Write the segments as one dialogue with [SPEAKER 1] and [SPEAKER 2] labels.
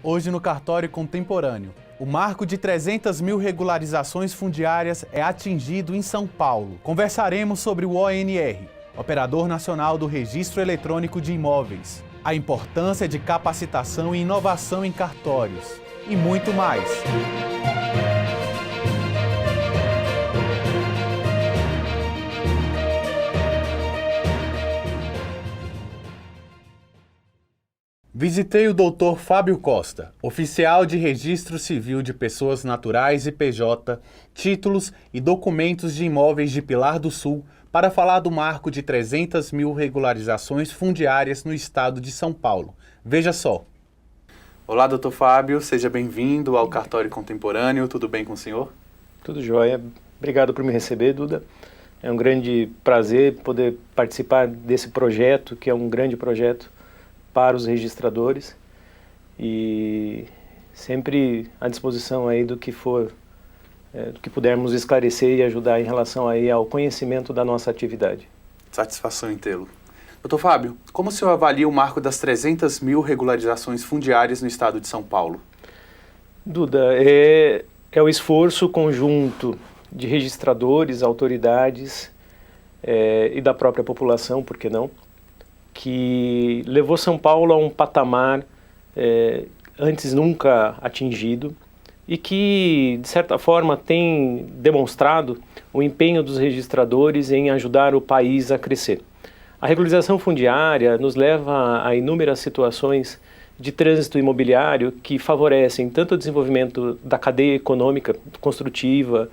[SPEAKER 1] Hoje no Cartório Contemporâneo, o marco de 300 mil regularizações fundiárias é atingido em São Paulo. Conversaremos sobre o ONR, Operador Nacional do Registro Eletrônico de Imóveis, a importância de capacitação e inovação em cartórios e muito mais. Visitei o Dr. Fábio Costa, oficial de Registro Civil de Pessoas Naturais e PJ, títulos e documentos de imóveis de Pilar do Sul, para falar do marco de 300 mil regularizações fundiárias no estado de São Paulo. Veja só. Olá, Dr. Fábio, seja bem-vindo ao Cartório Contemporâneo. Tudo bem com o senhor?
[SPEAKER 2] Tudo jóia. Obrigado por me receber, Duda. É um grande prazer poder participar desse projeto, que é um grande projeto para os registradores, e sempre à disposição aí do que for, do que pudermos esclarecer e ajudar em relação aí ao conhecimento da nossa atividade.
[SPEAKER 1] Satisfação em tê-lo. Dr. Fábio, como o senhor avalia o marco das 300 mil regularizações fundiárias no estado de São Paulo?
[SPEAKER 2] Duda, é o esforço conjunto de registradores, autoridades e da própria população, por que não, que levou São Paulo a um patamar antes nunca atingido e que, de certa forma, tem demonstrado o empenho dos registradores em ajudar o país a crescer. A regularização fundiária nos leva a inúmeras situações de trânsito imobiliário que favorecem tanto o desenvolvimento da cadeia econômica construtiva,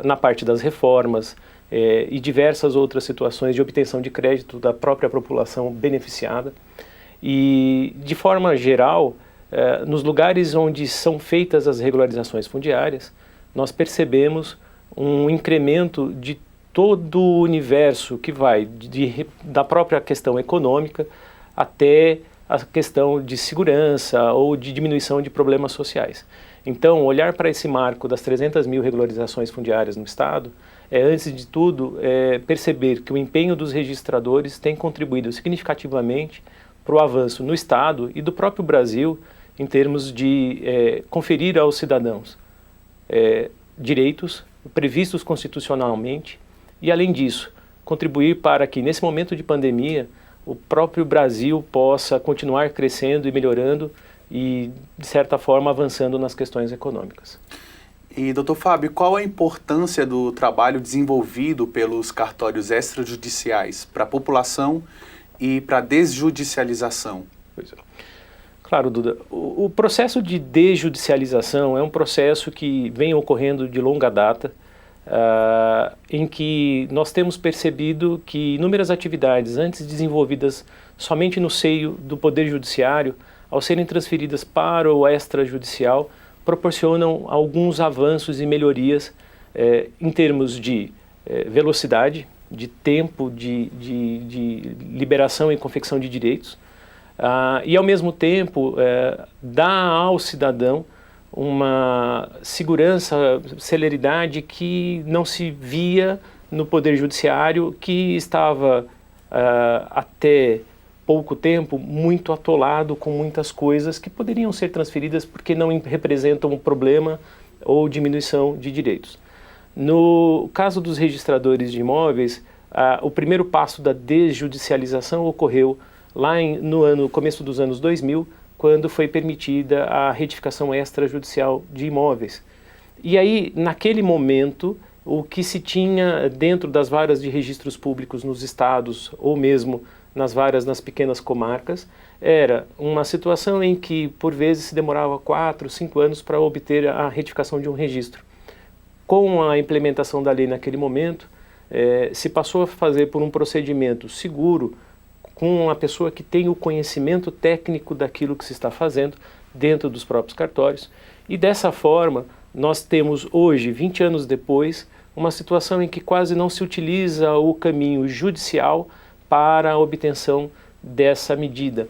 [SPEAKER 2] na parte das reformas, e diversas outras situações de obtenção de crédito da própria população beneficiada. E, de forma geral, nos lugares onde são feitas as regularizações fundiárias, nós percebemos um incremento de todo o universo que vai da própria questão econômica até a questão de segurança ou de diminuição de problemas sociais. Então, olhar para esse marco das 300 mil regularizações fundiárias no Estado antes de tudo, perceber que o empenho dos registradores tem contribuído significativamente para o avanço no Estado e do próprio Brasil em termos de conferir aos cidadãos direitos previstos constitucionalmente e, além disso, contribuir para que, nesse momento de pandemia, o próprio Brasil possa continuar crescendo e melhorando e, de certa forma, avançando nas questões econômicas.
[SPEAKER 1] E, Dr. Fábio, qual a importância do trabalho desenvolvido pelos cartórios extrajudiciais para a população e para a desjudicialização?
[SPEAKER 2] Pois é. Claro, Duda, o processo de desjudicialização é um processo que vem ocorrendo de longa data, em que nós temos percebido que inúmeras atividades antes desenvolvidas somente no seio do Poder Judiciário, ao serem transferidas para o extrajudicial, proporcionam alguns avanços e melhorias em termos de velocidade, de tempo de liberação e confecção de direitos, e ao mesmo tempo dá ao cidadão uma segurança, celeridade que não se via no Poder Judiciário, que estava até pouco tempo muito atolado com muitas coisas que poderiam ser transferidas porque não representam um problema ou diminuição de direitos. No caso dos registradores de imóveis, o primeiro passo da desjudicialização ocorreu lá no começo dos anos 2000, quando foi permitida a retificação extrajudicial de imóveis. E aí, naquele momento, o que se tinha dentro das varas de registros públicos nos estados ou mesmo nas pequenas comarcas, era uma situação em que, por vezes, se demorava 4, 5 anos para obter a retificação de um registro. Com a implementação da lei naquele momento, se passou a fazer por um procedimento seguro, com a pessoa que tem o conhecimento técnico daquilo que se está fazendo dentro dos próprios cartórios. E dessa forma, nós temos hoje, 20 anos depois, uma situação em que quase não se utiliza o caminho judicial para a obtenção dessa medida.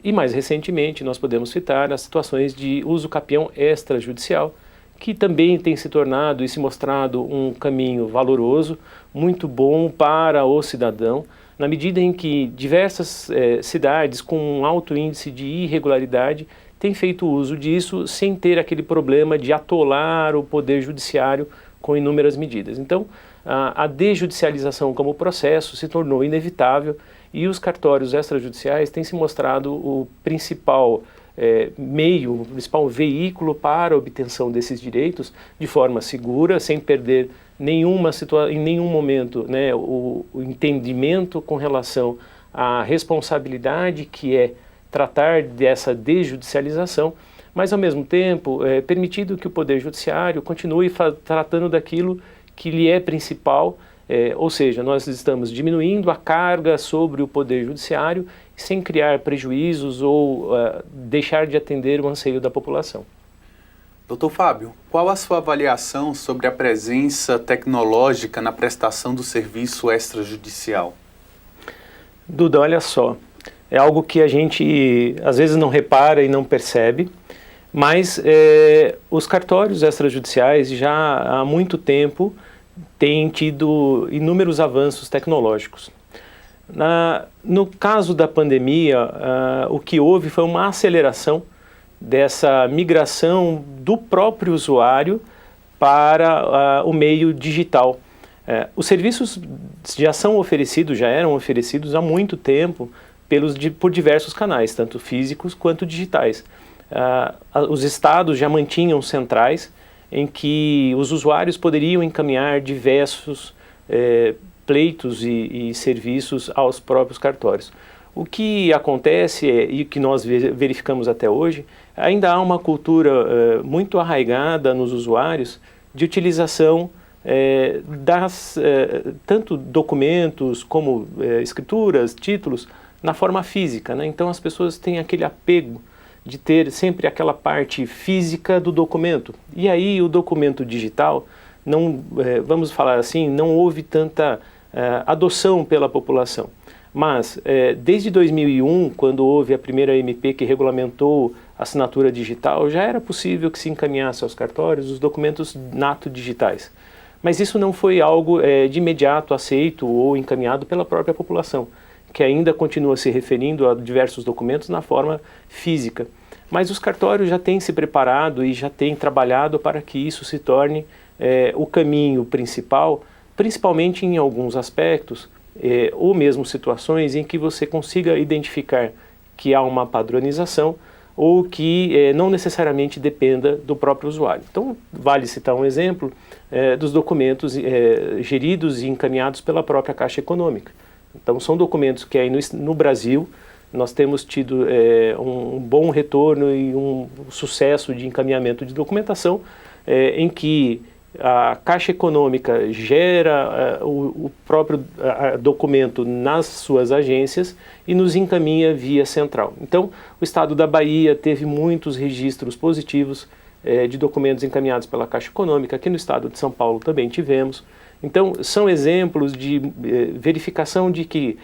[SPEAKER 2] E mais recentemente nós podemos citar as situações de uso capião extrajudicial, que também tem se tornado e se mostrado um caminho valoroso, muito bom para o cidadão, na medida em que diversas cidades com um alto índice de irregularidade tem feito uso disso sem ter aquele problema de atolar o Poder Judiciário com inúmeras medidas. Então, a desjudicialização como processo se tornou inevitável e os cartórios extrajudiciais têm se mostrado o principal meio, o principal veículo para a obtenção desses direitos de forma segura, sem perder em nenhum momento, né, o entendimento com relação à responsabilidade que é tratar dessa desjudicialização, mas ao mesmo tempo permitido que o Poder Judiciário continue tratando daquilo que lhe é principal, ou seja, nós estamos diminuindo a carga sobre o Poder Judiciário sem criar prejuízos ou deixar de atender o anseio da população.
[SPEAKER 1] Doutor Fábio, qual a sua avaliação sobre a presença tecnológica na prestação do serviço extrajudicial?
[SPEAKER 2] Duda, olha só, é algo que a gente às vezes não repara e não percebe, mas os cartórios extrajudiciais já há muito tempo têm tido inúmeros avanços tecnológicos. No caso da pandemia, o que houve foi uma aceleração dessa migração do próprio usuário para o meio digital. Os serviços já eram oferecidos há muito tempo por diversos canais, tanto físicos quanto digitais. Os estados já mantinham centrais em que os usuários poderiam encaminhar diversos pleitos e serviços aos próprios cartórios. O que acontece e que nós verificamos até hoje, ainda há uma cultura muito arraigada nos usuários de utilização tanto documentos como escrituras, títulos, na forma física, né? Então as pessoas têm aquele apego de ter sempre aquela parte física do documento. E aí o documento digital, vamos falar assim, não houve tanta adoção pela população. Mas desde 2001, quando houve a primeira MP que regulamentou a assinatura digital, já era possível que se encaminhasse aos cartórios os documentos nato digitais. Mas isso não foi algo de imediato aceito ou encaminhado pela própria população, que ainda continua se referindo a diversos documentos na forma física. Mas os cartórios já têm se preparado e já têm trabalhado para que isso se torne o caminho principal, principalmente em alguns aspectos, ou mesmo situações em que você consiga identificar que há uma padronização ou que não necessariamente dependa do próprio usuário. Então, vale citar um exemplo dos documentos geridos e encaminhados pela própria Caixa Econômica. Então, são documentos que aí no Brasil nós temos tido um bom retorno e um sucesso de encaminhamento de documentação em que a Caixa Econômica gera o próprio documento nas suas agências e nos encaminha via central. Então, o Estado da Bahia teve muitos registros positivos de documentos encaminhados pela Caixa Econômica. Aqui no Estado de São Paulo também tivemos. Então, são exemplos de verificação de que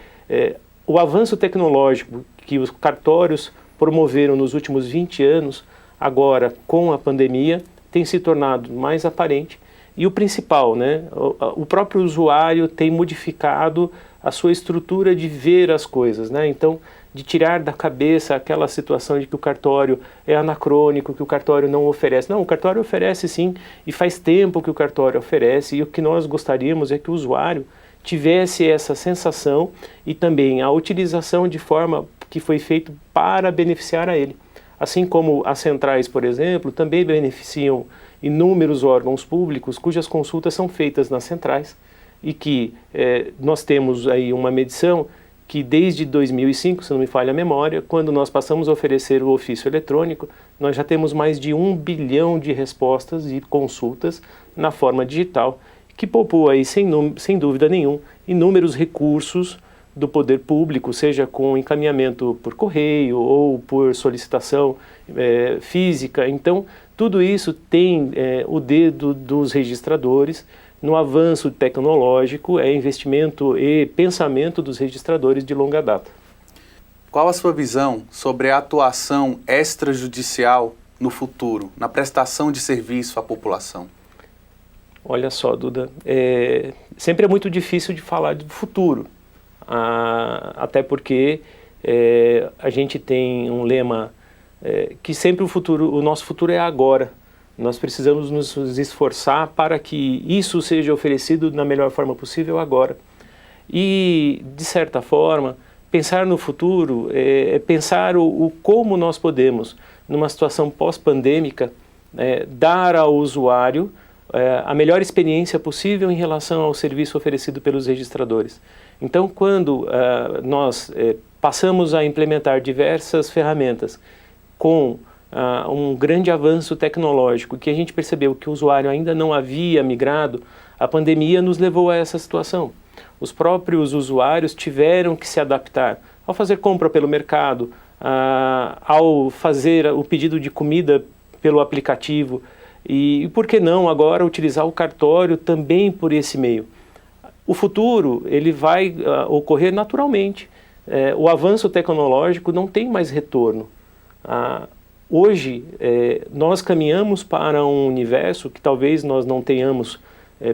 [SPEAKER 2] o avanço tecnológico que os cartórios promoveram nos últimos 20 anos, agora com a pandemia, tem se tornado mais aparente. E o principal, né, o próprio usuário tem modificado a sua estrutura de ver as coisas, né? Então, de tirar da cabeça aquela situação de que o cartório é anacrônico, que o cartório não oferece. Não, o cartório oferece sim, e faz tempo que o cartório oferece, e o que nós gostaríamos é que o usuário tivesse essa sensação e também a utilização de forma que foi feito para beneficiar a ele. Assim como as centrais, por exemplo, também beneficiam inúmeros órgãos públicos cujas consultas são feitas nas centrais e que nós temos aí uma medição que desde 2005, se não me falha a memória, quando nós passamos a oferecer o ofício eletrônico, nós já temos mais de 1 bilhão de respostas e consultas na forma digital, que poupou aí, sem dúvida nenhuma, inúmeros recursos do poder público, seja com encaminhamento por correio ou por solicitação física. Então, tudo isso tem o dedo dos registradores no avanço tecnológico, investimento e pensamento dos registradores de longa data.
[SPEAKER 1] Qual a sua visão sobre a atuação extrajudicial no futuro, na prestação de serviço à população?
[SPEAKER 2] Olha só, Duda, sempre é muito difícil de falar do futuro, até porque a gente tem um lema que sempre o nosso futuro é agora. Nós precisamos nos esforçar para que isso seja oferecido na melhor forma possível agora. E, de certa forma, pensar no futuro é pensar como nós podemos, numa situação pós-pandêmica, dar ao usuário a melhor experiência possível em relação ao serviço oferecido pelos registradores. Então, quando nós passamos a implementar diversas ferramentas com um grande avanço tecnológico, que a gente percebeu que o usuário ainda não havia migrado, a pandemia nos levou a essa situação. Os próprios usuários tiveram que se adaptar ao fazer compra pelo mercado, ao fazer o pedido de comida pelo aplicativo e por que não agora utilizar o cartório também por esse meio. O futuro ele vai ocorrer naturalmente. O avanço tecnológico não tem mais retorno. Hoje nós caminhamos para um universo que talvez nós não tenhamos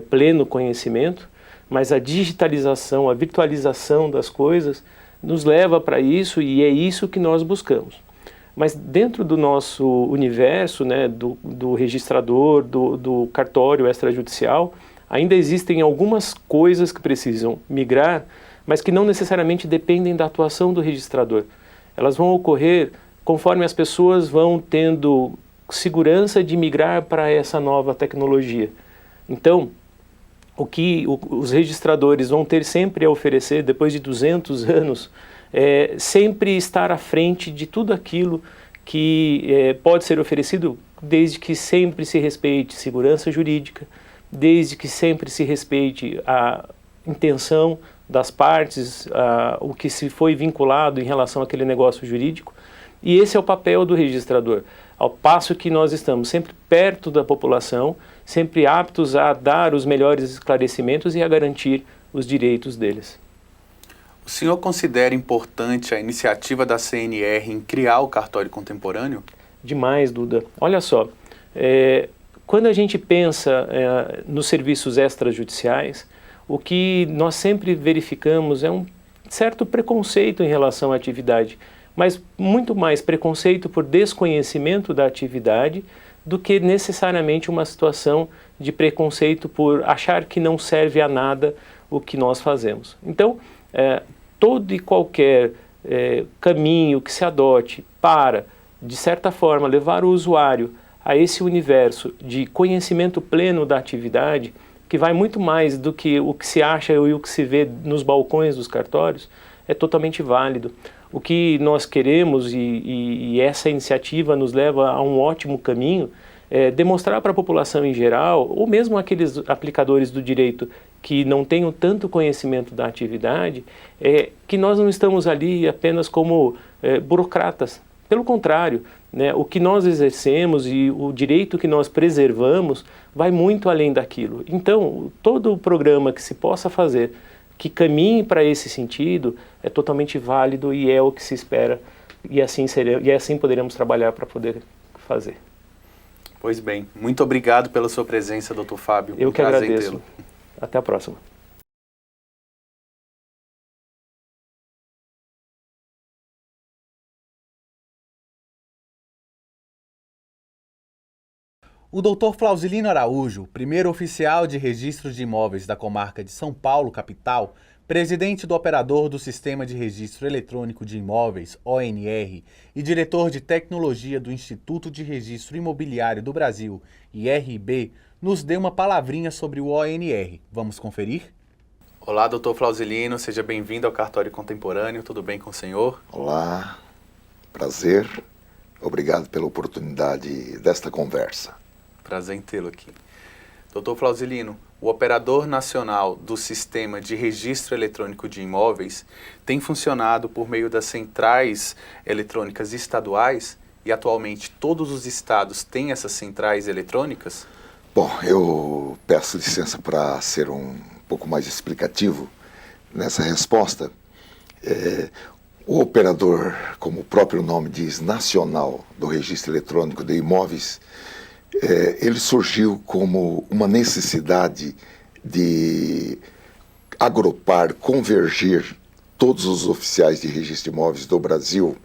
[SPEAKER 2] pleno conhecimento, mas a digitalização, a virtualização das coisas nos leva para isso e é isso que nós buscamos. Mas dentro do nosso universo, né, do registrador, do cartório extrajudicial, ainda existem algumas coisas que precisam migrar, mas que não necessariamente dependem da atuação do registrador. Elas vão ocorrer conforme as pessoas vão tendo segurança de migrar para essa nova tecnologia. Então, o que os registradores vão ter sempre a oferecer, depois de 200 anos, é sempre estar à frente de tudo aquilo que pode ser oferecido, desde que sempre se respeite segurança jurídica, desde que sempre se respeite a intenção das partes, o que se foi vinculado em relação àquele negócio jurídico. E esse é o papel do registrador, ao passo que nós estamos sempre perto da população, sempre aptos a dar os melhores esclarecimentos e a garantir os direitos deles.
[SPEAKER 1] O senhor considera importante a iniciativa da CNR em criar o cartório contemporâneo?
[SPEAKER 2] Demais, Duda. Olha só, quando a gente pensa nos serviços extrajudiciais, o que nós sempre verificamos é um certo preconceito em relação à atividade, mas muito mais preconceito por desconhecimento da atividade do que necessariamente uma situação de preconceito por achar que não serve a nada o que nós fazemos. Então, todo e qualquer caminho que se adote para, de certa forma, levar o usuário a esse universo de conhecimento pleno da atividade, que vai muito mais do que o que se acha e o que se vê nos balcões dos cartórios, é totalmente válido. O que nós queremos, e essa iniciativa nos leva a um ótimo caminho, é demonstrar para a população em geral, ou mesmo aqueles aplicadores do direito que não tenham tanto conhecimento da atividade, que nós não estamos ali apenas como burocratas. Pelo contrário, né, o que nós exercemos e o direito que nós preservamos vai muito além daquilo. Então, todo o programa que se possa fazer que caminhe para esse sentido é totalmente válido e é o que se espera e assim poderemos trabalhar para poder fazer.
[SPEAKER 1] Pois bem, muito obrigado pela sua presença, Dr. Fábio.
[SPEAKER 2] Eu que agradeço. Até a próxima.
[SPEAKER 1] O Dr. Flausilino Araújo, primeiro oficial de registro de imóveis da comarca de São Paulo, capital, presidente do operador do Sistema de Registro Eletrônico de Imóveis, ONR, e diretor de tecnologia do Instituto de Registro Imobiliário do Brasil, IRB, nos deu uma palavrinha sobre o ONR. Vamos conferir? Olá, Dr. Flausilino, seja bem-vindo ao Cartório Contemporâneo. Tudo bem com o senhor?
[SPEAKER 3] Olá, prazer. Obrigado pela oportunidade desta conversa.
[SPEAKER 1] Prazer em tê-lo aqui. Dr. Flausilino, o operador nacional do Sistema de Registro Eletrônico de Imóveis tem funcionado por meio das centrais eletrônicas estaduais e atualmente todos os estados têm essas centrais eletrônicas?
[SPEAKER 3] Bom, eu peço licença para ser um pouco mais explicativo nessa resposta. O operador, como o próprio nome diz, nacional do Registro Eletrônico de Imóveis, ele surgiu como uma necessidade de agrupar, convergir todos os oficiais de registro de imóveis do Brasil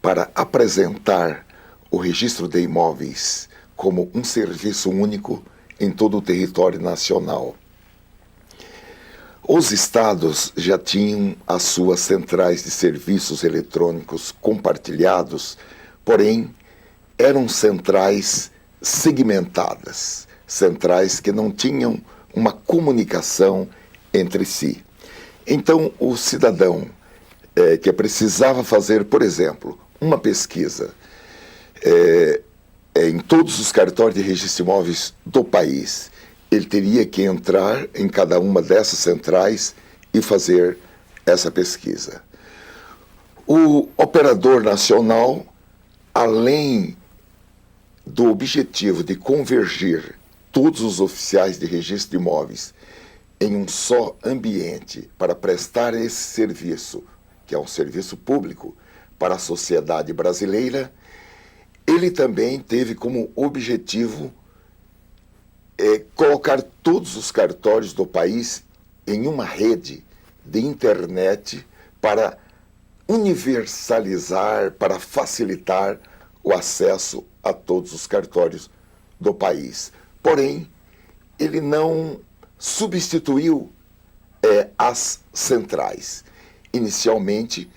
[SPEAKER 3] para apresentar o registro de imóveis como um serviço único em todo o território nacional. Os estados já tinham as suas centrais de serviços eletrônicos compartilhados, porém eram centrais segmentadas, centrais que não tinham uma comunicação entre si. Então, o cidadão que precisava fazer, por exemplo, uma pesquisa em todos os cartórios de registro de imóveis do país, ele teria que entrar em cada uma dessas centrais e fazer essa pesquisa. O operador nacional, além do objetivo de convergir todos os oficiais de registro de imóveis em um só ambiente para prestar esse serviço, que é um serviço público para a sociedade brasileira, ele também teve como objetivo colocar todos os cartórios do país em uma rede de internet para universalizar, para facilitar o acesso a todos os cartórios do país. Porém, ele não substituiu as centrais. Inicialmente,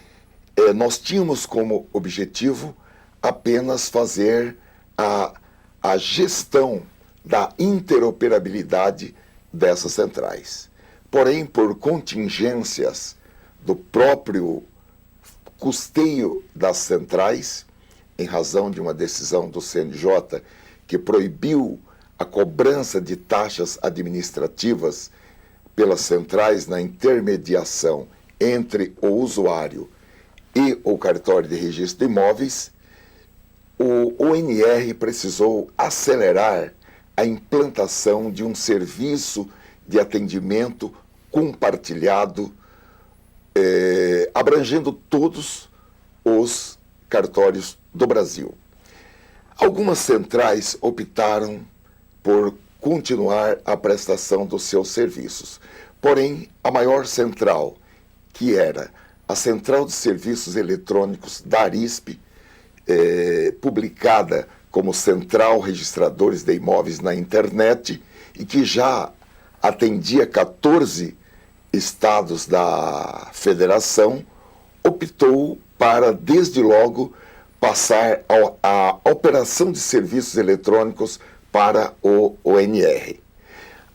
[SPEAKER 3] nós tínhamos como objetivo apenas fazer a gestão da interoperabilidade dessas centrais. Porém, por contingências do próprio custeio das centrais, em razão de uma decisão do CNJ que proibiu a cobrança de taxas administrativas pelas centrais na intermediação entre o usuário e o cartório de registro de imóveis, o ONR precisou acelerar a implantação de um serviço de atendimento compartilhado, abrangendo todos os cartórios do Brasil. Algumas centrais optaram por continuar a prestação dos seus serviços. Porém, a maior central, que era a Central de Serviços Eletrônicos da Arisp, publicada como Central Registradores de Imóveis na Internet, e que já atendia 14 estados da federação, optou para, desde logo, passar a operação de serviços eletrônicos para o ONR.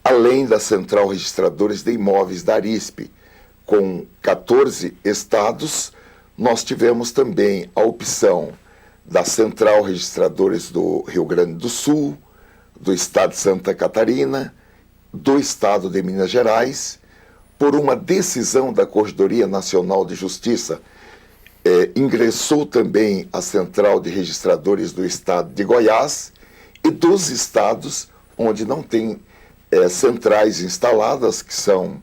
[SPEAKER 3] Além da Central Registradores de Imóveis da Arisp, com 14 estados, nós tivemos também a opção da Central Registradores do Rio Grande do Sul, do Estado de Santa Catarina, do Estado de Minas Gerais, por uma decisão da Corregedoria Nacional de Justiça, ingressou também a Central de Registradores do Estado de Goiás e dos estados onde não tem centrais instaladas, que são,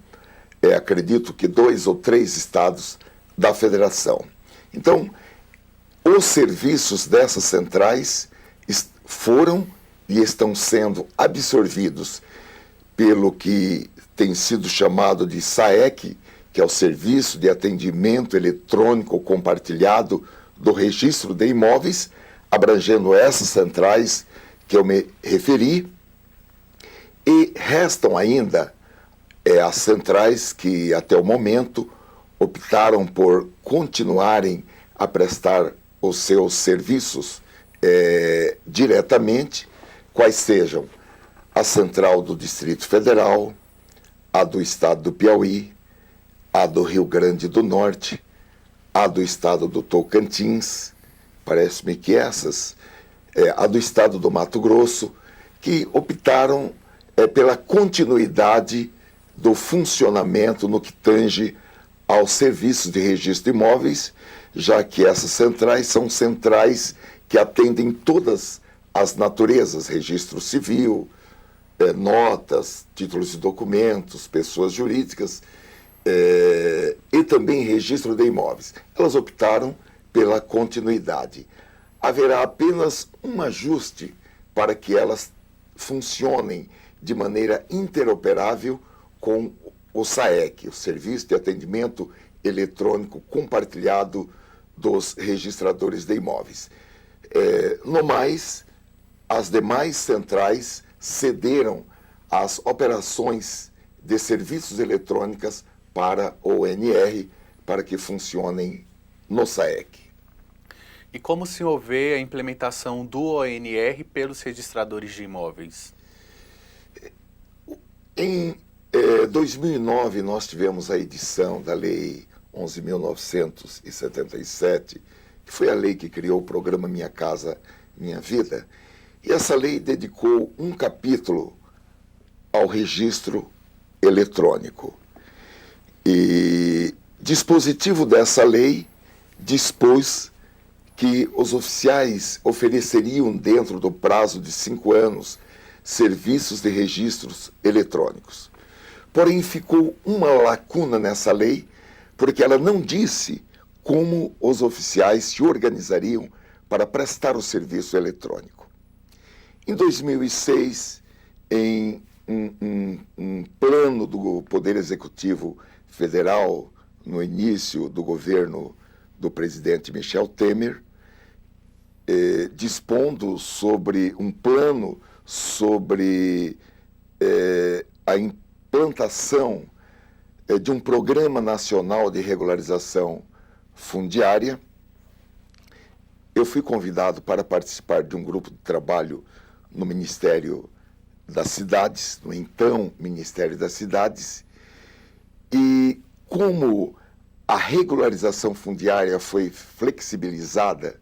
[SPEAKER 3] acredito que 2 ou 3 estados da federação. Então, os serviços dessas centrais foram e estão sendo absorvidos pelo que tem sido chamado de SAEC, que é o Serviço de Atendimento Eletrônico Compartilhado do Registro de Imóveis, abrangendo essas centrais que eu me referi, e restam ainda as centrais que até o momento optaram por continuarem a prestar os seus serviços diretamente, quais sejam a Central do Distrito Federal, a do Estado do Piauí, a do Rio Grande do Norte, a do Estado do Tocantins, parece-me que essas, a do Estado do Mato Grosso, que optaram pela continuidade do funcionamento no que tange aos serviços de registro de imóveis, já que essas centrais são centrais que atendem todas as naturezas, registro civil, notas, títulos de documentos, pessoas jurídicas, e também registro de imóveis. Elas optaram pela continuidade. Haverá apenas um ajuste para que elas funcionem de maneira interoperável com o SAEC, o Serviço de Atendimento Eletrônico Compartilhado dos Registradores de Imóveis. No mais, as demais centrais cederam as operações de serviços eletrônicas para o ONR, para que funcionem no SAEC.
[SPEAKER 1] E como o senhor vê a implementação do ONR pelos registradores de imóveis?
[SPEAKER 3] Em 2009, nós tivemos a edição da Lei 11.977, que foi a lei que criou o programa Minha Casa Minha Vida. E essa lei dedicou um capítulo ao registro eletrônico. E dispositivo dessa lei dispôs que os oficiais ofereceriam, dentro do prazo de 5 anos, serviços de registros eletrônicos. Porém, ficou uma lacuna nessa lei, porque ela não disse como os oficiais se organizariam para prestar o serviço eletrônico. Em 2006, em um plano do Poder Executivo Federal, no início do governo do presidente Michel Temer, dispondo sobre um plano sobre a implantação de um Programa Nacional de Regularização Fundiária. Eu fui convidado para participar de um grupo de trabalho no Ministério das Cidades, no então Ministério das Cidades, e como a regularização fundiária foi flexibilizada,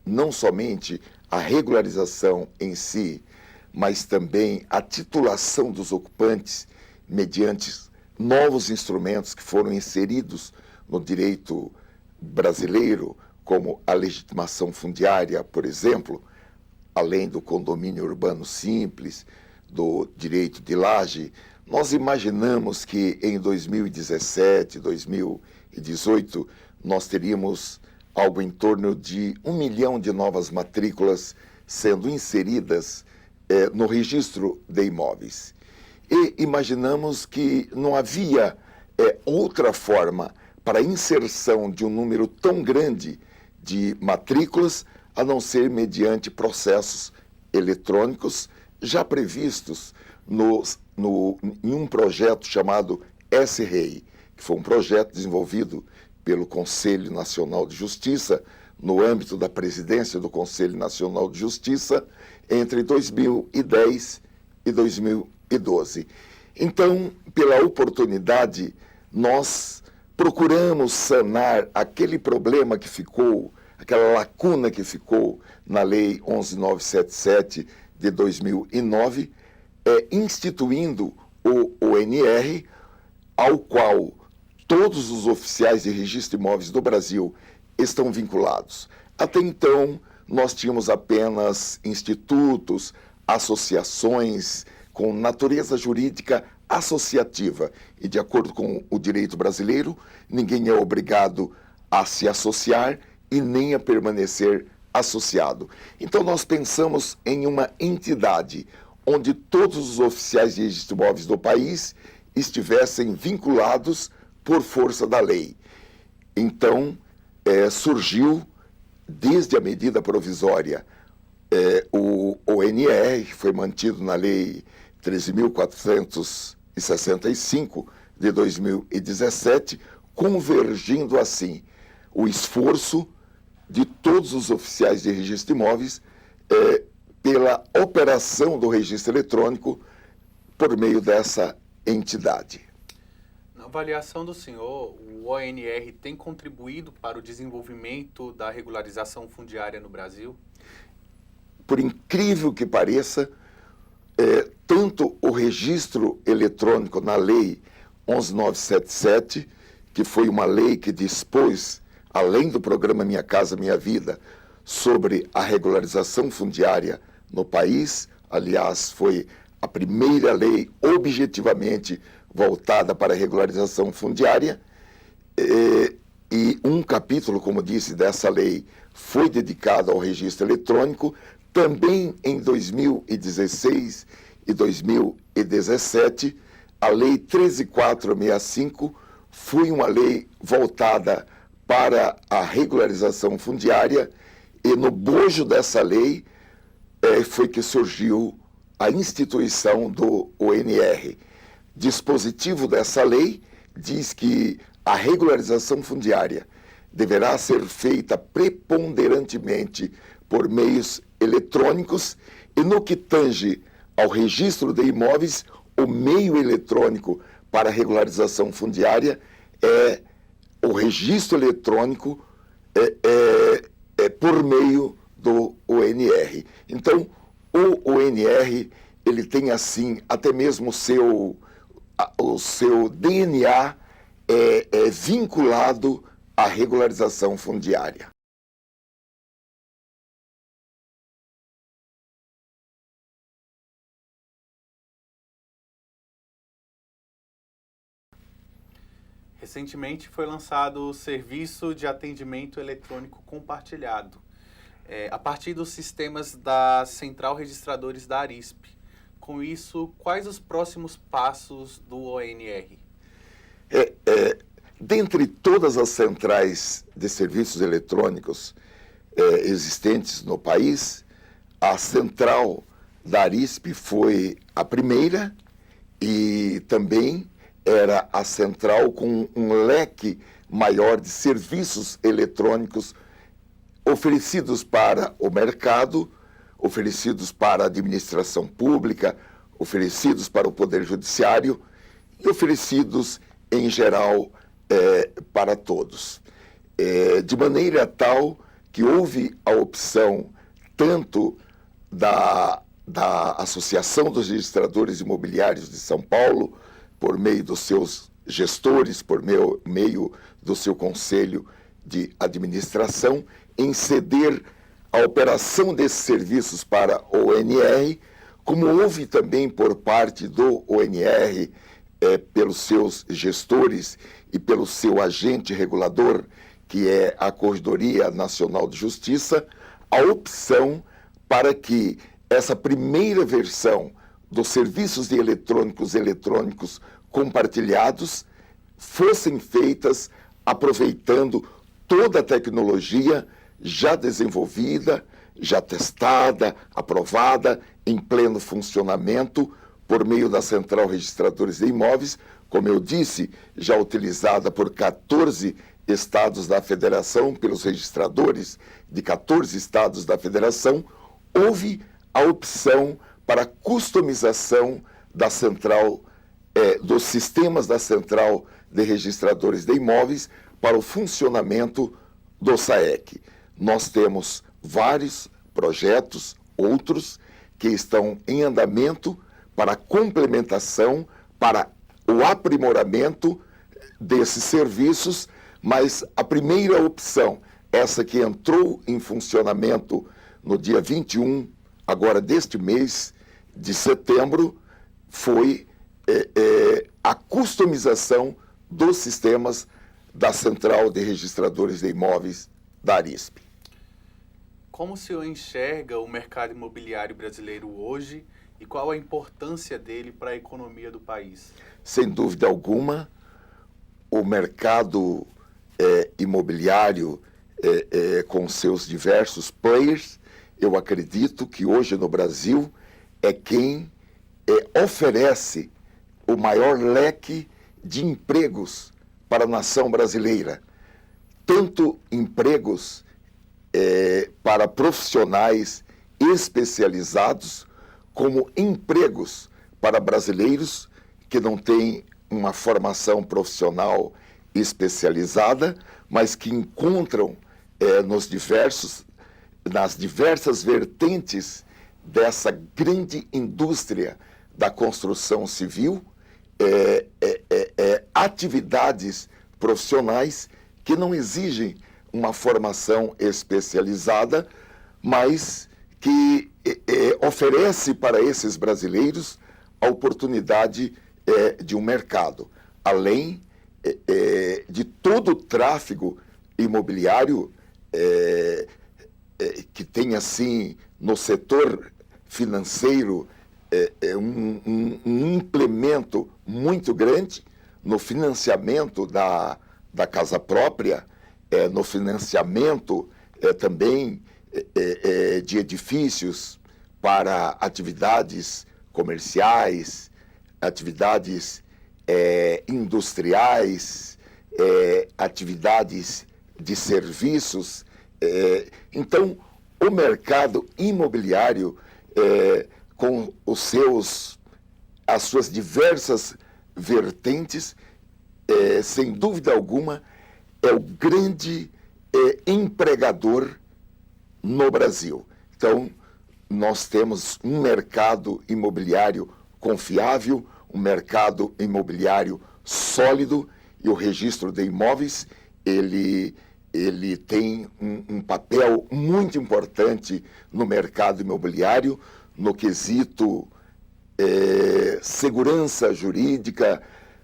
[SPEAKER 3] não somente a regularização em si, mas também a titulação dos ocupantes mediante novos instrumentos que foram inseridos no direito brasileiro, como a legitimação fundiária, por exemplo, além do condomínio urbano simples, do direito de laje. Nós imaginamos que em 2017, 2018, nós teríamos algo em torno de 1 milhão de novas matrículas sendo inseridas no registro de imóveis. E imaginamos que não havia outra forma para a inserção de um número tão grande de matrículas, a não ser mediante processos eletrônicos já previstos em um projeto chamado S-REI, que foi um projeto desenvolvido pelo Conselho Nacional de Justiça, no âmbito da presidência do Conselho Nacional de Justiça, entre 2010 e 2012. Então, pela oportunidade, nós procuramos sanar aquele problema que ficou, aquela lacuna que ficou na Lei 11.977 de 2009, instituindo o ONR, ao qual todos os oficiais de registro de imóveis do Brasil estão vinculados. Até então, nós tínhamos apenas institutos, associações com natureza jurídica associativa. E, de acordo com o direito brasileiro, ninguém é obrigado a se associar e nem a permanecer associado. Então, nós pensamos em uma entidade onde todos os oficiais de registro de imóveis do país estivessem vinculados por força da lei. Então, surgiu, desde a medida provisória, o ONR, que foi mantido na Lei 13.465 de 2017, convergindo assim o esforço de todos os oficiais de registro de imóveis pela operação do registro eletrônico por meio dessa entidade.
[SPEAKER 1] Na avaliação do senhor, o ONR tem contribuído para o desenvolvimento da regularização fundiária no Brasil?
[SPEAKER 3] Por incrível que pareça, tanto o registro eletrônico na Lei 11.977, que foi uma lei que dispôs, além do programa Minha Casa Minha Vida, sobre a regularização fundiária no país. Aliás, foi a primeira lei objetivamente voltada para a regularização fundiária, e um capítulo, como disse, dessa lei foi dedicado ao registro eletrônico. Também em 2016 e 2017, a Lei 13.465 foi uma lei voltada para a regularização fundiária E no bojo dessa lei foi que surgiu a instituição do ONR. Dispositivo dessa lei diz que a regularização fundiária deverá ser feita preponderantemente por meios eletrônicos e no que tange ao registro de imóveis, o meio eletrônico para a regularização fundiária é o registro eletrônico por meio do ONR. Então, o ONR, ele tem assim, até mesmo o seu DNA é vinculado à regularização fundiária.
[SPEAKER 1] Recentemente foi lançado o Serviço de Atendimento Eletrônico Compartilhado, a partir dos sistemas da Central Registradores da Arisp. Com isso, quais os próximos passos do ONR?
[SPEAKER 3] Dentre todas as centrais de serviços eletrônicos existentes no país, a Central da Arisp foi a primeira e também era a central com um leque maior de serviços eletrônicos oferecidos para o mercado, oferecidos para a administração pública, oferecidos para o Poder Judiciário e oferecidos, em geral, para todos. De maneira tal que houve a opção tanto da Associação dos Registradores Imobiliários de São Paulo, por meio dos seus gestores, por meio do seu conselho de administração, em ceder a operação desses serviços para o ONR, como houve também por parte do ONR, pelos seus gestores e pelo seu agente regulador, que é a Corregedoria Nacional de Justiça, a opção para que essa primeira versão dos serviços de eletrônicos compartilhados fossem feitas aproveitando toda a tecnologia já desenvolvida, já testada, aprovada, em pleno funcionamento por meio da Central Registradores de Imóveis, como eu disse, já utilizada por 14 estados da federação, pelos registradores de 14 estados da federação. Houve a opção para customização da central, dos sistemas da Central de Registradores de Imóveis para o funcionamento do SAEC. Nós temos vários projetos, outros, que estão em andamento para a complementação, para o aprimoramento desses serviços, mas a primeira opção, essa que entrou em funcionamento no dia 21, agora deste mês de setembro, foi a customização dos sistemas da Central de Registradores de Imóveis da Arisp.
[SPEAKER 1] Como o senhor enxerga o mercado imobiliário brasileiro hoje e qual a importância dele para a economia do país?
[SPEAKER 3] Sem dúvida alguma, o mercado imobiliário com seus diversos players, eu acredito que hoje no Brasil é quem oferece o maior leque de empregos para a nação brasileira. Tanto empregos para profissionais especializados, como empregos para brasileiros que não têm uma formação profissional especializada, mas que encontram nas diversas vertentes dessa grande indústria da construção civil, atividades profissionais que não exigem uma formação especializada, mas que oferece para esses brasileiros a oportunidade de um mercado, além de todo o tráfego imobiliário que tem, assim, no setor financeiro, um implemento muito grande no financiamento da casa própria, no financiamento também de edifícios para atividades comerciais, atividades industriais, atividades de serviços. Então, o mercado imobiliário, com as suas diversas vertentes, sem dúvida alguma, é o grande empregador no Brasil. Então, nós temos um mercado imobiliário confiável, um mercado imobiliário sólido, e o registro de imóveis, ele tem um papel muito importante no mercado imobiliário, no quesito segurança jurídica,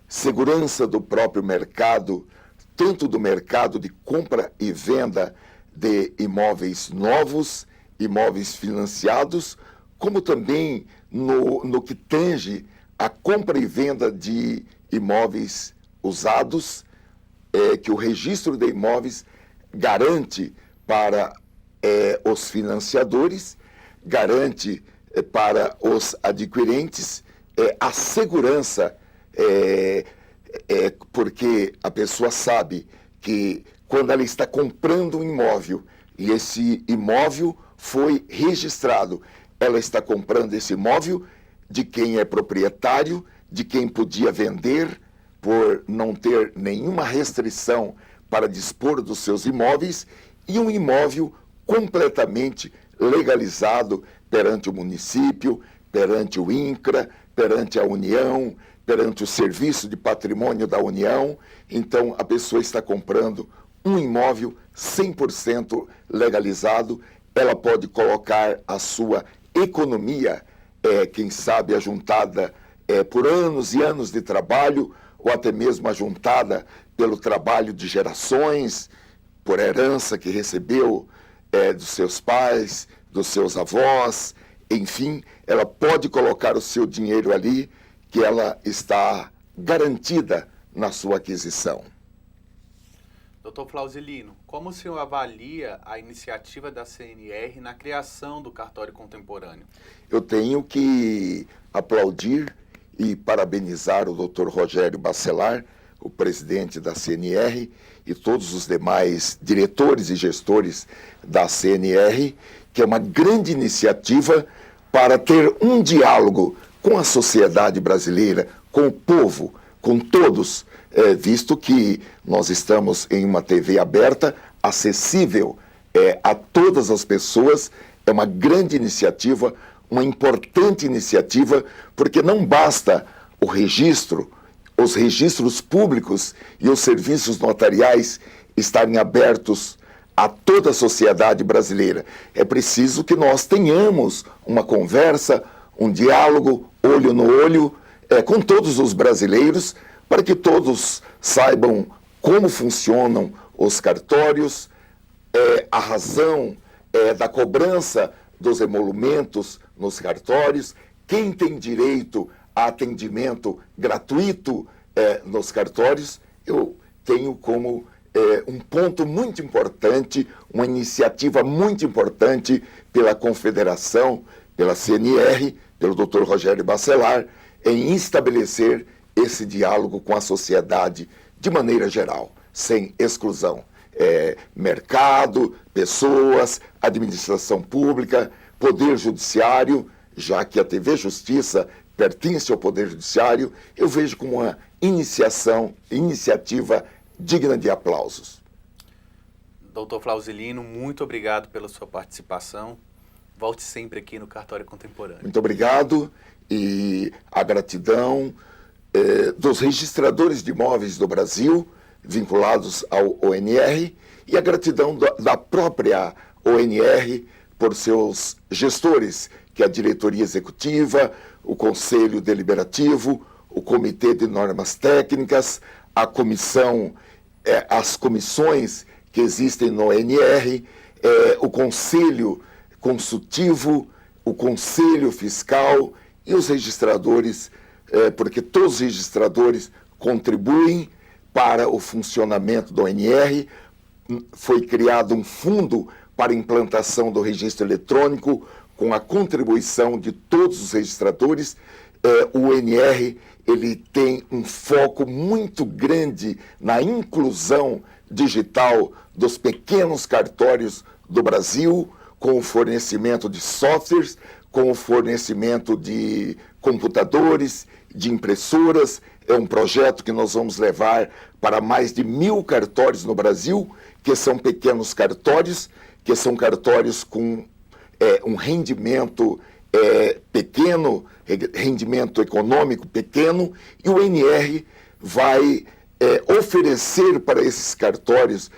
[SPEAKER 3] segurança do próprio mercado, tanto do mercado de compra e venda de imóveis novos, imóveis financiados, como também no que tange a compra e venda de imóveis usados, que o registro de imóveis garante para os financiadores, garante para os adquirentes a segurança, porque a pessoa sabe que quando ela está comprando um imóvel e esse imóvel foi registrado, ela está comprando esse imóvel de quem é proprietário, de quem podia vender por não ter nenhuma restrição para dispor dos seus imóveis, e um imóvel completamente legalizado perante o município, perante o INCRA, perante a União, perante o Serviço de Patrimônio da União. Então, a pessoa está comprando um imóvel 100% legalizado, ela pode colocar a sua economia, quem sabe ajuntada por anos e anos de trabalho, ou até mesmo ajuntada pelo trabalho de gerações, por herança que recebeu dos seus pais, dos seus avós, enfim, ela pode colocar o seu dinheiro ali, que ela está garantida na sua aquisição.
[SPEAKER 1] Dr. Flausilino, como o senhor avalia a iniciativa da CNR na criação do cartório contemporâneo?
[SPEAKER 3] Eu tenho que aplaudir e parabenizar o Dr. Rogério Bacelar, o presidente da CNR, e todos os demais diretores e gestores da CNR, que é uma grande iniciativa para ter um diálogo com a sociedade brasileira, com o povo, com todos, visto que nós estamos em uma TV aberta, acessível a todas as pessoas. É uma grande iniciativa, uma importante iniciativa, porque não basta o registro, os registros públicos e os serviços notariais estarem abertos a toda a sociedade brasileira. É preciso que nós tenhamos uma conversa, um diálogo, olho no olho, com todos os brasileiros, para que todos saibam como funcionam os cartórios, a razão da cobrança dos emolumentos nos cartórios, quem tem direito a atendimento gratuito nos cartórios. Eu tenho como um ponto muito importante, uma iniciativa muito importante pela Confederação, pela CNR, pelo Dr. Rogério Bacelar, em estabelecer esse diálogo com a sociedade de maneira geral, sem exclusão. Mercado, pessoas, administração pública, poder judiciário, já que a TV Justiça pertence ao Poder Judiciário, eu vejo como uma iniciativa digna de aplausos.
[SPEAKER 1] Dr. Flausilino, muito obrigado pela sua participação. Volte sempre aqui no Cartório Contemporâneo.
[SPEAKER 3] Muito obrigado, e a gratidão dos registradores de imóveis do Brasil, vinculados ao ONR, e a gratidão da própria ONR por seus gestores, que é a diretoria executiva, o conselho deliberativo, o comitê de normas técnicas, a comissão, as comissões que existem no ONR, o conselho consultivo, o conselho fiscal e os registradores, porque todos os registradores contribuem para o funcionamento do ONR. Foi criado um fundo para a implantação do registro eletrônico, com a contribuição de todos os registradores. O NR ele tem um foco muito grande na inclusão digital dos pequenos cartórios do Brasil, com o fornecimento de softwares, com o fornecimento de computadores, de impressoras. É um projeto que nós vamos levar para mais de 1.000 cartórios no Brasil, que são pequenos cartórios, que são cartórios com um rendimento pequeno, rendimento econômico pequeno, e o NR vai oferecer para esses cartórios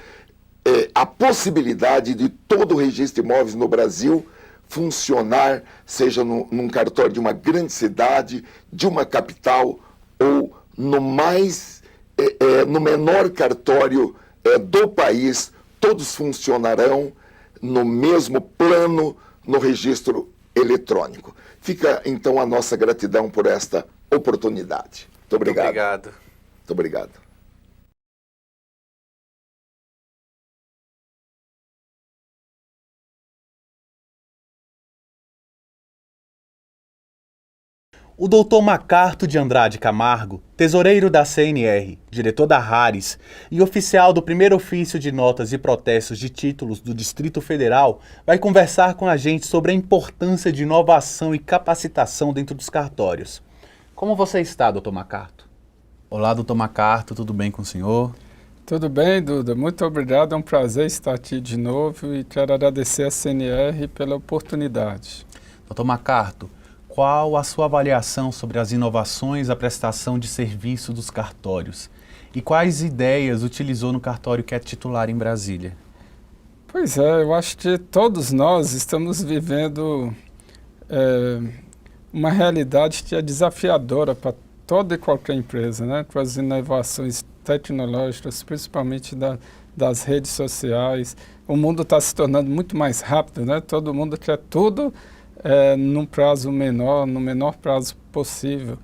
[SPEAKER 3] a possibilidade de todo o registro de imóveis no Brasil funcionar, seja num cartório de uma grande cidade, de uma capital, ou no menor cartório do país. Todos funcionarão no mesmo plano no registro eletrônico. Fica então a nossa gratidão por esta oportunidade. Muito obrigado.
[SPEAKER 1] Muito obrigado.
[SPEAKER 3] Muito obrigado.
[SPEAKER 1] O Dr. Macarto de Andrade Camargo, tesoureiro da CNR, diretor da Rares e oficial do primeiro ofício de notas e protestos de títulos do Distrito Federal, vai conversar com a gente sobre a importância de inovação e capacitação dentro dos cartórios. Como você está, Dr. Macarto? Olá, Dr. Macarto, tudo bem com o senhor?
[SPEAKER 4] Tudo bem, Duda. Muito obrigado. É um prazer estar aqui de novo e quero agradecer a CNR pela oportunidade.
[SPEAKER 1] Dr. Macarto, qual a sua avaliação sobre as inovações à prestação de serviço dos cartórios? E quais ideias utilizou no cartório que é titular em Brasília?
[SPEAKER 4] Pois é, eu acho que todos nós estamos vivendo uma realidade que é desafiadora para toda e qualquer empresa, né? Com as inovações tecnológicas, principalmente das redes sociais. O mundo está se tornando muito mais rápido, né? Todo mundo quer tudo num prazo menor, no menor prazo possível.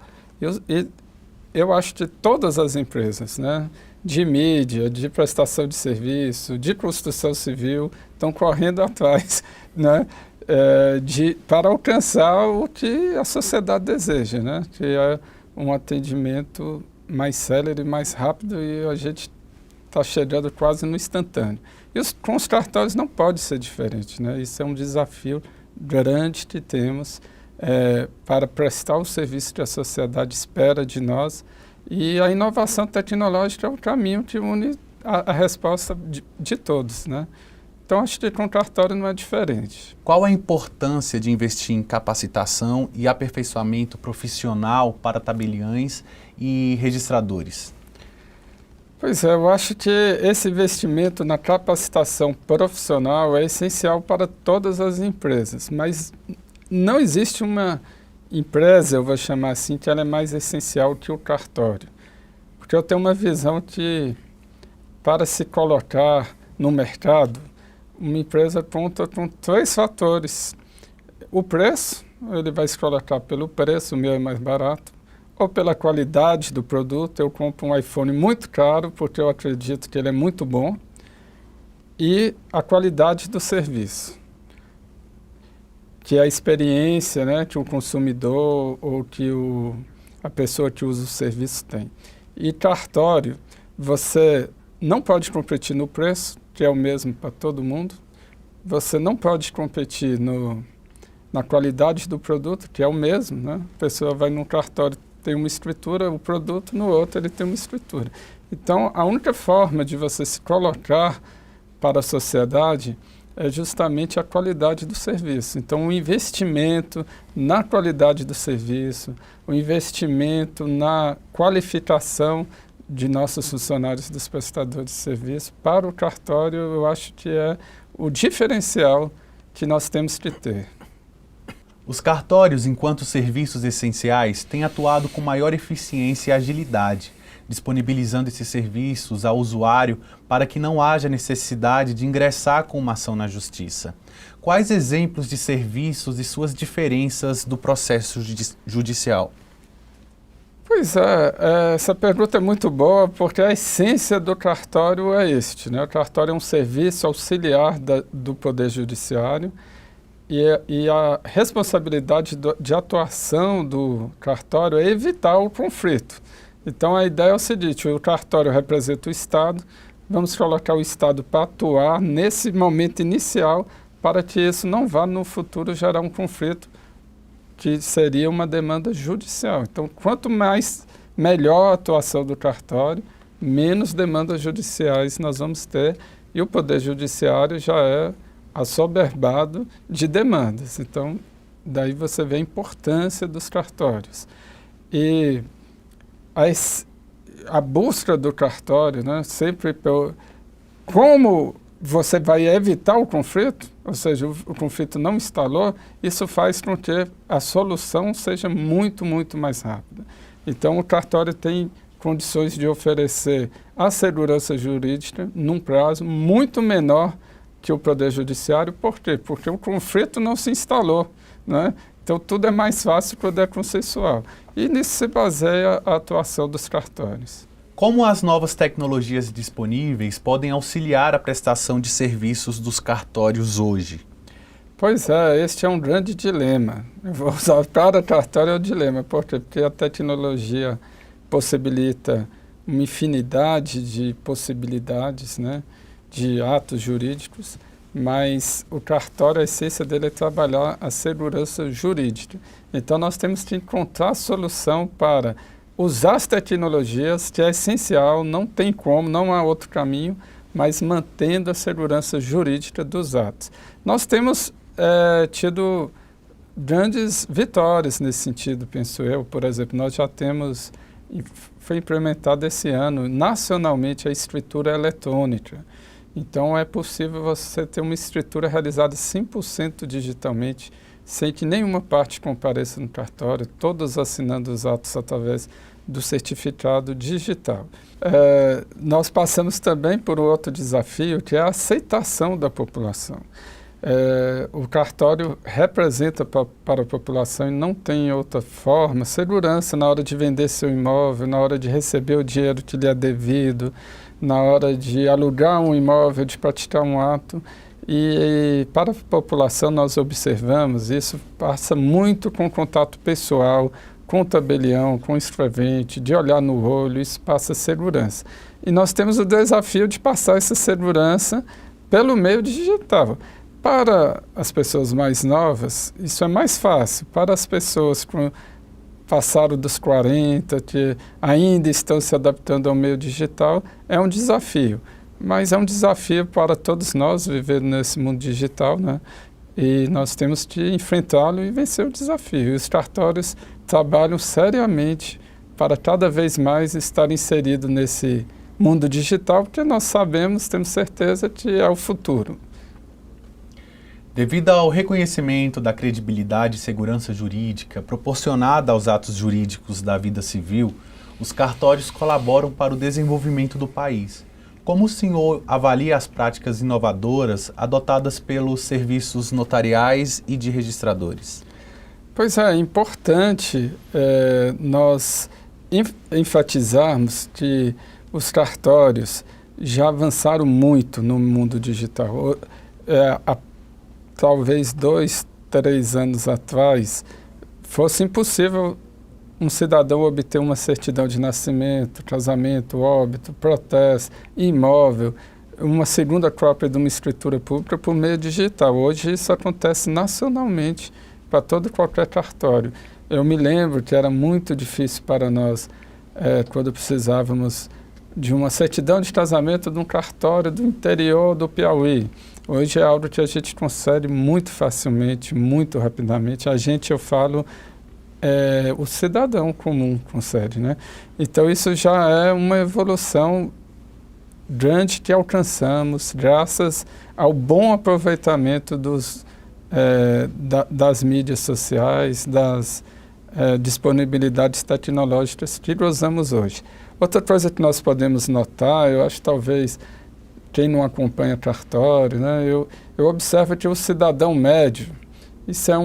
[SPEAKER 4] Eu acho que todas as empresas, né, de mídia, de prestação de serviço, de construção civil, estão correndo atrás, né, para alcançar o que a sociedade deseja, né, que é um atendimento mais célere, mais rápido, e a gente está chegando quase no instantâneo. Com os cartórios não pode ser diferente, né, isso é um desafio grande que temos para prestar o serviço que a sociedade espera de nós, e a inovação tecnológica é o caminho que une a resposta de todos, né? Então, acho que com o cartório não é diferente.
[SPEAKER 1] Qual a importância de investir em capacitação e aperfeiçoamento profissional para tabeliães e registradores?
[SPEAKER 4] Pois é, eu acho que esse investimento na capacitação profissional é essencial para todas as empresas, mas não existe uma empresa, eu vou chamar assim, que ela é mais essencial que o cartório. Porque eu tenho uma visão que, para se colocar no mercado, uma empresa conta com 3 fatores. O preço, ele vai se colocar pelo preço, o meu é mais barato, ou pela qualidade do produto. Eu compro um iPhone muito caro porque eu acredito que ele é muito bom, e a qualidade do serviço, que é a experiência, né, que o consumidor ou que a pessoa que usa o serviço tem. E cartório, você não pode competir no preço, que é o mesmo para todo mundo, você não pode competir na qualidade do produto, que é o mesmo, né? A pessoa vai num cartório, tem uma escritura, o produto, no outro ele tem uma escritura. Então, a única forma de você se colocar para a sociedade é justamente a qualidade do serviço. Então, o investimento na qualidade do serviço, o investimento na qualificação de nossos funcionários, dos prestadores de serviço para o cartório, eu acho que é o diferencial que nós temos que ter.
[SPEAKER 1] Os cartórios, enquanto serviços essenciais, têm atuado com maior eficiência e agilidade, disponibilizando esses serviços ao usuário para que não haja necessidade de ingressar com uma ação na justiça. Quais exemplos de serviços e suas diferenças do processo judicial?
[SPEAKER 4] Pois é, essa pergunta é muito boa, porque a essência do cartório é este, né? O cartório é um serviço auxiliar do Poder Judiciário e a responsabilidade de atuação do cartório é evitar o conflito. Então, a ideia é o seguinte: o cartório representa o Estado, vamos colocar o Estado para atuar nesse momento inicial para que isso não vá no futuro gerar um conflito que seria uma demanda judicial. Então, quanto melhor a atuação do cartório, menos demandas judiciais nós vamos ter, e o Poder Judiciário já é assoberbado de demandas. Então, daí você vê a importância dos cartórios. E a busca do cartório, né, sempre como você vai evitar o conflito, ou seja, o conflito não instalou, isso faz com que a solução seja muito, muito mais rápida. Então, o cartório tem condições de oferecer a segurança jurídica num prazo muito menor que o Poder Judiciário. Por quê? Porque o conflito não se instalou, né? Então, tudo é mais fácil quando é consensual. E nisso se baseia a atuação dos cartórios.
[SPEAKER 1] Como as novas tecnologias disponíveis podem auxiliar a prestação de serviços dos cartórios hoje?
[SPEAKER 4] Pois é, este é um grande dilema. Eu vou usar para cartório é o dilema. Por quê? Porque a tecnologia possibilita uma infinidade de possibilidades, né, de atos jurídicos, mas o cartório, a essência dele é trabalhar a segurança jurídica. Então, nós temos que encontrar a solução para usar as tecnologias, que é essencial, não tem como, não há outro caminho, mas mantendo a segurança jurídica dos atos. Nós temos tido grandes vitórias nesse sentido, penso eu. Por exemplo, nós já temos, foi implementado esse ano, nacionalmente, a escritura eletrônica. Então, é possível você ter uma escritura realizada 100% digitalmente, sem que nenhuma parte compareça no cartório, todos assinando os atos através do certificado digital. Nós passamos também por outro desafio, que é a aceitação da população. O cartório representa para a população e não tem outra forma, segurança na hora de vender seu imóvel, na hora de receber o dinheiro que lhe é devido, na hora de alugar um imóvel, de praticar um ato. E para a população nós observamos, isso passa muito com contato pessoal, com o tabelião, com o escrevente, de olhar no olho, isso passa segurança. E nós temos o desafio de passar essa segurança pelo meio digital. Para as pessoas mais novas, isso é mais fácil. Para as pessoas que passaram dos 40, que ainda estão se adaptando ao meio digital, é um desafio. Mas é um desafio para todos nós viver nesse mundo digital, né? E nós temos que enfrentá-lo e vencer o desafio. Os cartórios trabalham seriamente para cada vez mais estar inserido nesse mundo digital, porque nós sabemos, temos certeza que é o futuro.
[SPEAKER 1] Devido ao reconhecimento da credibilidade e segurança jurídica proporcionada aos atos jurídicos da vida civil, os cartórios colaboram para o desenvolvimento do país. Como o senhor avalia as práticas inovadoras adotadas pelos serviços notariais e de registradores?
[SPEAKER 4] Pois é importante nós enfatizarmos que os cartórios já avançaram muito no mundo digital. Talvez 2, 3 anos atrás fosse impossível um cidadão obter uma certidão de nascimento, casamento, óbito, protesto, imóvel, uma segunda cópia de uma escritura pública por meio digital. Hoje isso acontece nacionalmente para todo e qualquer cartório. Eu me lembro que era muito difícil para nós, quando precisávamos de uma certidão de casamento de um cartório do interior do Piauí. Hoje é algo que a gente consegue muito facilmente, muito rapidamente. Eu falo, o cidadão comum consegue, né? Então isso já é uma evolução grande que alcançamos graças ao bom aproveitamento das mídias sociais, das disponibilidades tecnológicas que gozamos hoje. Outra coisa que nós podemos notar, eu acho talvez quem não acompanha cartório, né, eu observo que o cidadão médio, isso é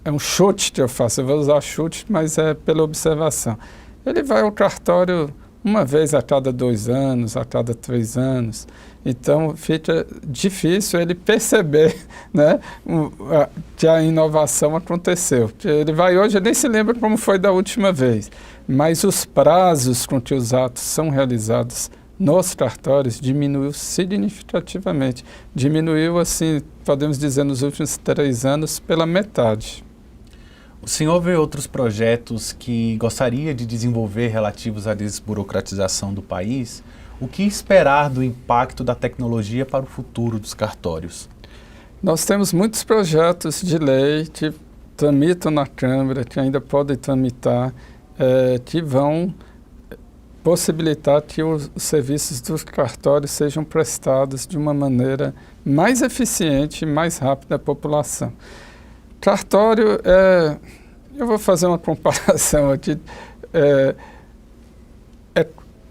[SPEAKER 4] é um chute que eu faço, eu vou usar chute, mas é pela observação. Ele vai ao cartório uma vez a cada 2 anos, a cada 3 anos. Então, fica difícil ele perceber, né, que a inovação aconteceu. Ele vai hoje, ele nem se lembra como foi da última vez, mas os prazos com que os atos são realizados nos cartórios diminuiu significativamente. Diminuiu, assim, podemos dizer, nos últimos 3 anos, pela metade.
[SPEAKER 1] O senhor vê outros projetos que gostaria de desenvolver relativos à desburocratização do país? O que esperar do impacto da tecnologia para o futuro dos cartórios?
[SPEAKER 4] Nós temos muitos projetos de lei que tramitam na Câmara, que ainda podem tramitar, que vão possibilitar que os serviços dos cartórios sejam prestados de uma maneira mais eficiente e mais rápida à população. Cartório eu vou fazer uma comparação aqui,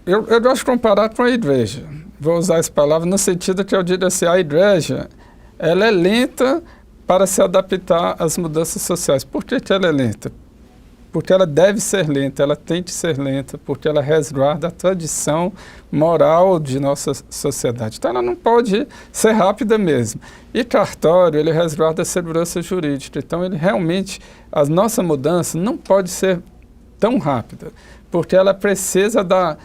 [SPEAKER 4] eu gosto de comparar com a igreja, vou usar essa palavra no sentido que eu digo assim, a igreja, ela é lenta para se adaptar às mudanças sociais. Por que ela é lenta? Porque ela deve ser lenta, ela tem que ser lenta, porque ela resguarda a tradição moral de nossa sociedade. Então, ela não pode ser rápida mesmo. E cartório, ele resguarda a segurança jurídica. Então, ele realmente, a nossa mudança não pode ser tão rápida, porque ela precisa da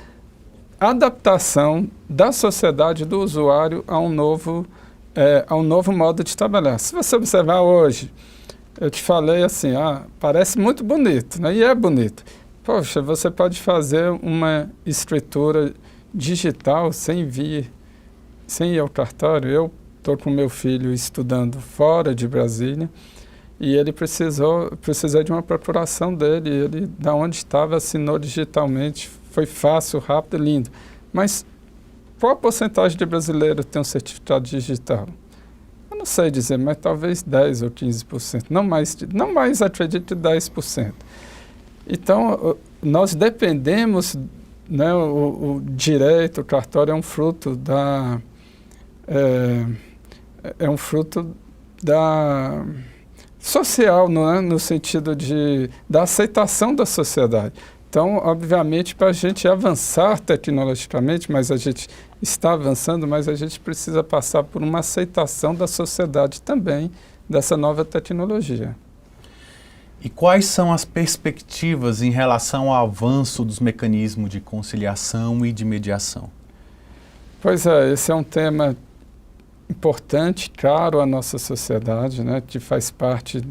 [SPEAKER 4] adaptação da sociedade, do usuário, a um novo modo de trabalhar. Se você observar hoje, eu te falei assim, parece muito bonito, né? E é bonito. Poxa, você pode fazer uma escritura digital sem ir ao cartório. Eu estou com meu filho estudando fora de Brasília e ele precisou de uma procuração dele. Ele, da onde estava, assinou digitalmente. Foi fácil, rápido, lindo. Mas qual a porcentagem de brasileiros tem um certificado digital? Eu não sei dizer, mas talvez 10% ou 15%. Não mais acredito, 10%. Então, nós dependemos, né, o direito, o cartório é um fruto da social, não é? No sentido da aceitação da sociedade. Então, obviamente, para a gente avançar tecnologicamente, mas a gente está avançando, mas a gente precisa passar por uma aceitação da sociedade também dessa nova tecnologia.
[SPEAKER 1] E quais são as perspectivas em relação ao avanço dos mecanismos de conciliação e de mediação? Pois é,
[SPEAKER 4] esse é um tema importante, caro à nossa sociedade, né, que faz parte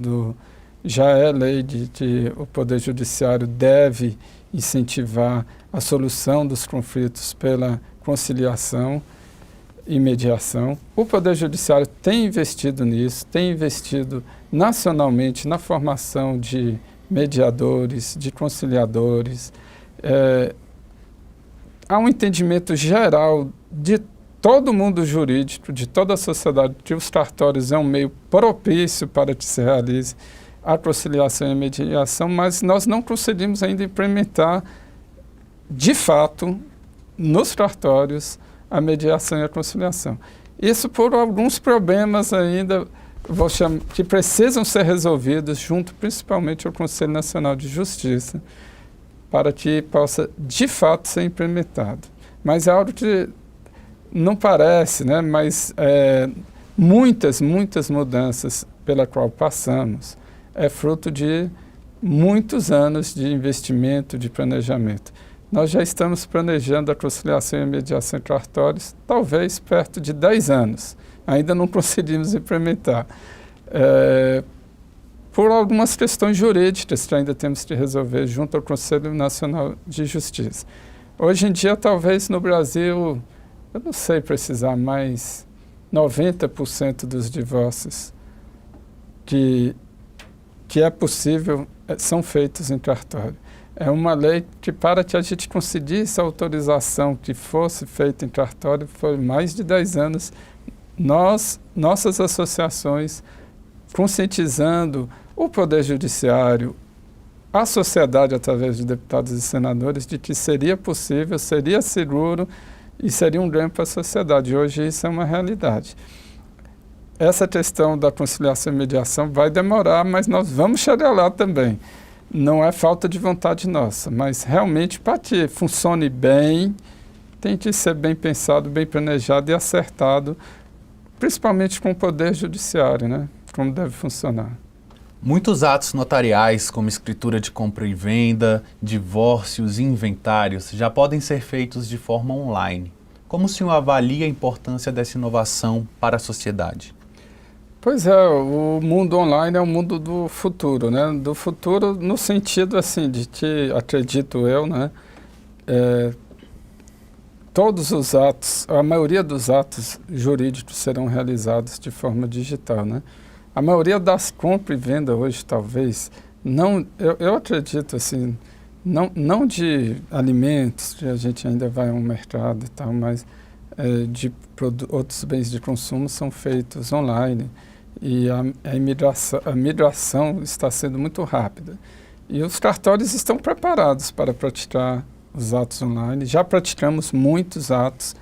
[SPEAKER 4] já é lei de que o Poder Judiciário deve incentivar a solução dos conflitos pela conciliação e mediação. O Poder Judiciário tem investido nisso, tem investido nacionalmente na formação de mediadores, de conciliadores. Há um entendimento geral de todo o mundo jurídico, de toda a sociedade, que os cartórios é um meio propício para que se realize a conciliação e a mediação, mas nós não conseguimos ainda implementar, de fato, nos cartórios, a mediação e a conciliação. Isso por alguns problemas ainda, que precisam ser resolvidos junto, principalmente, ao Conselho Nacional de Justiça, para que possa, de fato, ser implementado. Mas é algo que não parece, né? Mas muitas mudanças pela qual passamos é fruto de muitos anos de investimento, de planejamento. Nós já estamos planejando a conciliação e a mediação em cartórios, talvez perto de 10 anos. Ainda não conseguimos implementar. Por algumas questões jurídicas que ainda temos que resolver junto ao Conselho Nacional de Justiça. Hoje em dia, talvez no Brasil, eu não sei precisar, mas 90% dos divórcios que é possível são feitos em cartório. É uma lei que, para que a gente conseguisse a autorização que fosse feita em cartório, foi mais de 10 anos. Nossas associações, conscientizando o Poder Judiciário, a sociedade, através de deputados e senadores, de que seria possível, seria seguro e seria um ganho para a sociedade. Hoje isso é uma realidade. essa questão da conciliação e mediação vai demorar, mas nós vamos chegar lá também. Não é falta de vontade nossa, mas realmente para que funcione bem, tem que ser bem pensado, bem planejado e acertado, principalmente com o Poder Judiciário, né? Como deve funcionar.
[SPEAKER 1] Muitos atos notariais, como escritura de compra e venda, divórcios e inventários, já podem ser feitos de forma online. Como o senhor avalia a importância dessa inovação para a sociedade?
[SPEAKER 4] Pois é, o mundo online é o mundo do futuro, né? Do futuro no sentido assim de que, acredito eu, né? Todos os atos, a maioria dos atos jurídicos serão realizados de forma digital, né? A maioria das compras e vendas hoje, talvez, não, eu acredito assim, não de alimentos, que a gente ainda vai a um mercado e tal, mas de outros bens de consumo são feitos online e a migração está sendo muito rápida. E os cartórios estão preparados para praticar os atos online. Já praticamos muitos atos,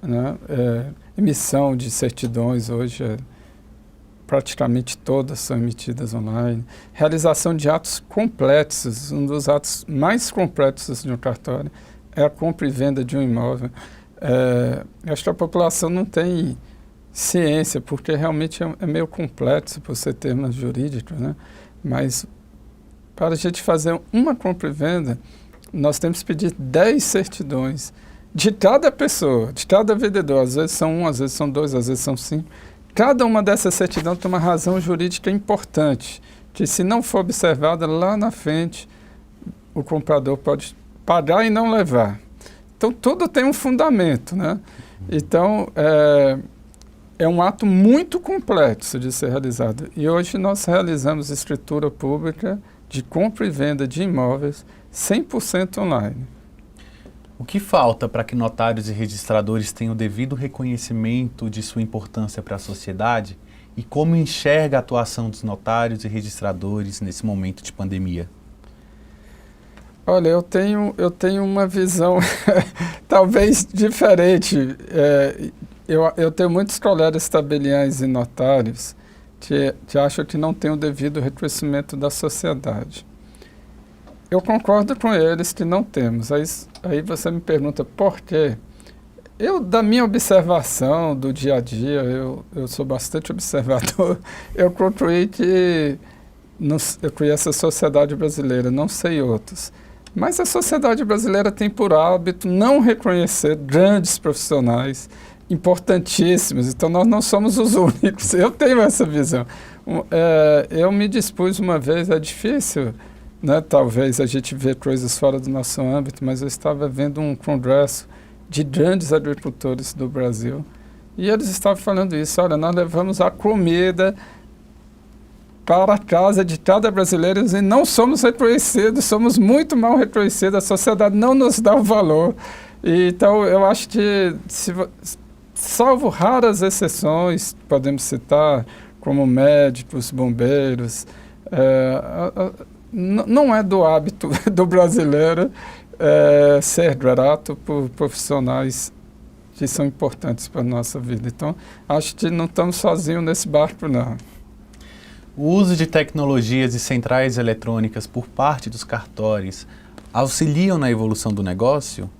[SPEAKER 4] né? Emissão de certidões hoje praticamente todas são emitidas online. Realização de atos complexos, um dos atos mais complexos de um cartório é a compra e venda de um imóvel. Acho que a população não tem ciência, porque realmente é meio complexo por ser termos jurídicos, né? Mas para a gente fazer uma compra e venda, nós temos que pedir 10 certidões de cada pessoa, de cada vendedor. Às vezes são 1, às vezes são 2, às vezes são 5. Cada uma dessas certidões tem uma razão jurídica importante, que se não for observada lá na frente, o comprador pode pagar e não levar. Então, tudo tem um fundamento, né? Então, é um ato muito complexo de ser realizado. E hoje nós realizamos escritura pública de compra e venda de imóveis 100% online.
[SPEAKER 1] O que falta para que notários e registradores tenham o devido reconhecimento de sua importância para a sociedade e como enxerga a atuação dos notários e registradores nesse momento de pandemia?
[SPEAKER 4] Olha, eu tenho uma visão talvez diferente. Eu tenho muitos colegas tabeliães e notários que acham que não têm o devido reconhecimento da sociedade. Eu concordo com eles que não temos. Aí você me pergunta por quê? Da minha observação do dia a dia, eu sou bastante observador, eu concluí que eu conheço a sociedade brasileira, não sei outros. Mas a sociedade brasileira tem por hábito não reconhecer grandes profissionais importantíssimos, então nós não somos os únicos. Eu tenho essa visão. Eu me dispus uma vez, é difícil, né, talvez a gente vê coisas fora do nosso âmbito, mas eu estava vendo um congresso de grandes agricultores do Brasil e eles estavam falando isso, olha, nós levamos a comida para a casa de cada brasileiro e não somos reconhecidos, somos muito mal reconhecidos, a sociedade não nos dá o valor. Então eu acho que, salvo raras exceções, podemos citar, como médicos, bombeiros, não é do hábito do brasileiro ser grato por profissionais que são importantes para a nossa vida. Então, acho que não estamos sozinhos nesse barco, não.
[SPEAKER 1] O uso de tecnologias e centrais eletrônicas por parte dos cartórios auxiliam na evolução do negócio?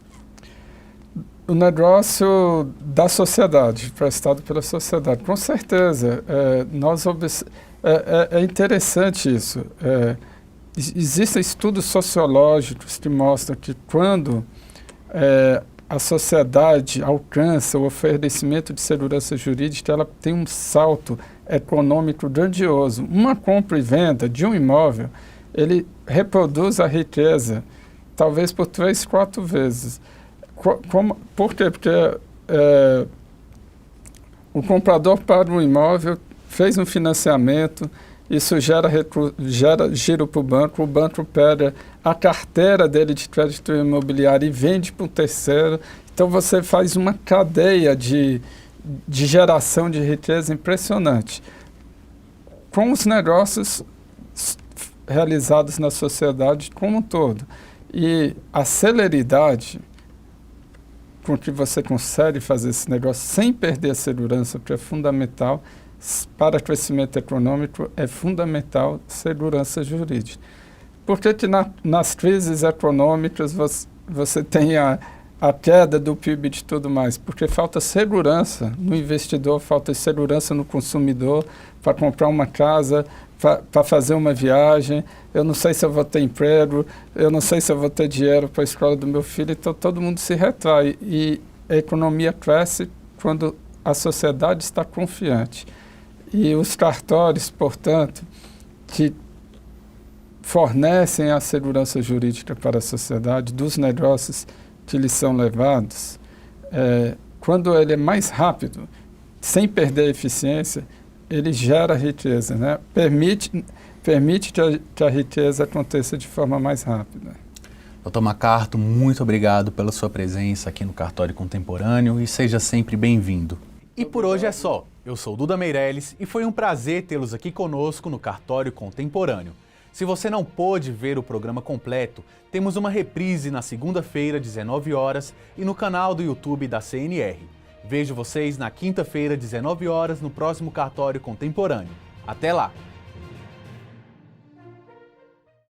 [SPEAKER 4] O negócio da sociedade, prestado pela sociedade, com certeza. É interessante isso. Existem estudos sociológicos que mostram que quando a sociedade alcança o oferecimento de segurança jurídica, ela tem um salto econômico grandioso. Uma compra e venda de um imóvel, ele reproduz a riqueza talvez por 3, 4 vezes. Por quê? Porque o comprador paga um imóvel, fez um financiamento, isso gera giro para o banco pega a carteira dele de crédito imobiliário e vende para um terceiro. Então você faz uma cadeia de geração de riqueza impressionante. Com os negócios realizados na sociedade como um todo. E a celeridade com que você consegue fazer esse negócio sem perder a segurança, que é fundamental, para crescimento econômico é fundamental segurança jurídica. Por que nas crises econômicas você tem a queda do PIB e de tudo mais? Porque falta segurança no investidor, falta segurança no consumidor para comprar uma casa, para fazer uma viagem. Eu não sei se eu vou ter emprego, eu não sei se eu vou ter dinheiro para a escola do meu filho, então todo mundo se retrai. E a economia cresce quando a sociedade está confiante. E os cartórios, portanto, que fornecem a segurança jurídica para a sociedade dos negócios que lhes são levados, quando ele é mais rápido, sem perder a eficiência, ele gera riqueza, né? Permite que a riqueza aconteça de forma mais rápida.
[SPEAKER 1] Dr. Macarto, muito obrigado pela sua presença aqui no Cartório Contemporâneo e seja sempre bem-vindo. E por hoje é só. Eu sou Duda Meirelles e foi um prazer tê-los aqui conosco no Cartório Contemporâneo. Se você não pôde ver o programa completo, temos uma reprise na segunda-feira, 19 horas, e no canal do YouTube da CNR. Vejo vocês na quinta-feira, 19 horas, no próximo Cartório Contemporâneo. Até lá!